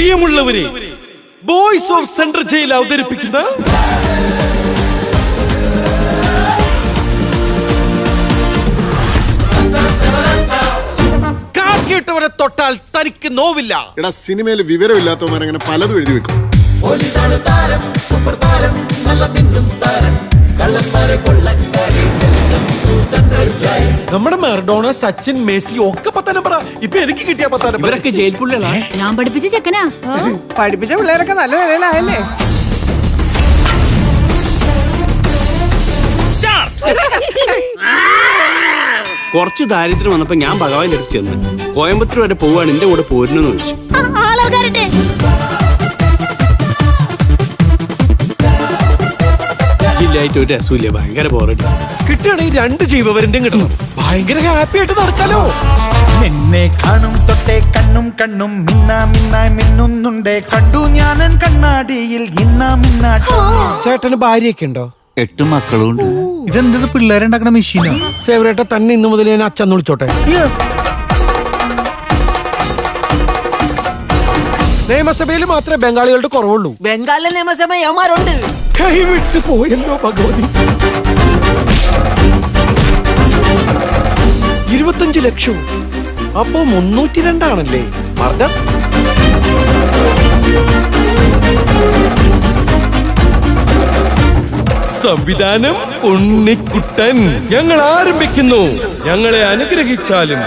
പ്രിയമുള്ളവരെ, boys of central jail അവതരിപ്പിക്കുന്ന കാക്കിയിട്ടവരെ തൊട്ടാൽ തനിക്ക് നോവില്ല. എടാ, സിനിമയിൽ വിവരമില്ലാത്തവന്മാരങ്ങനെ പലതും എഴുതി വെക്കും. നമ്മുടെ മെർഡോണ, സച്ചിൻ, മെസ്സി ഒക്കെ 10 നമ്പറാ. ഇപ്പൊ എനിക്ക് കിട്ടിയ 10 നമ്പർ. ഇവരൊക്കെ ജയിൽ പുള്ളികളാ. ഞാൻ പഠിപ്പിച്ച ചെക്കനാ. പഠിപ്പിച്ച പിള്ളേരൊക്കെ നല്ല നിലയിലായല്ലേ? കുറച്ച് ദാരിദ്ര്യം വന്നപ്പോ ഞാൻ ഭഗവാന്റെ അടുത്ത് ചെന്ന് കോയമ്പത്തൂർ വരെ പോവാണ്, എന്റെ കൂടെ പോരുന്നെന്ന് ചോദിച്ചു. ായിട്ട് ഒരു രസമില്ല, ഭയങ്കര ബോറടി. കിട്ടുകയാണെങ്കിൽ 2 ജീവവരന്റെയും കിട്ടണം. ഭയങ്കര ഹാപ്പി ആയിട്ട് നടക്കാലോ. എന്നെ കാണും തൊട്ടേ കണ്ണും കണ്ണും മിന്നായി മിന്നുന്നുണ്ടേ. കണ്ടു ഞാനൻ കണ്ണാടിയിൽ ചേട്ടന് ഭാര്യയൊക്കെ ഉണ്ടോ? 8 മക്കളുണ്ട്. ഇതെന്തത് പിള്ളേരുണ്ടാക്കണ മെഷീനോ? സേവരേട്ട തന്നെ ഇന്ന് മുതൽ ഞാൻ അച്ഛൻ വിളിച്ചോട്ടെ. നിയമസഭയിൽ മാത്രമേ ബംഗാളികളുടെ കുറവുള്ളൂ. ബംഗാളിലെ നിയമസഭ യവന്മാരുണ്ട്. കൈവിട്ടു പോയല്ലോ ഭഗവതി. 25 ലക്ഷവും അപ്പോ 302 ആണല്ലേ മർദ്ദം. സംവിധാനം ഉണ്ണിക്കുട്ടൻ. ഞങ്ങൾ ആരംഭിക്കുന്നു. ഞങ്ങളെ അനുഗ്രഹിച്ചാലും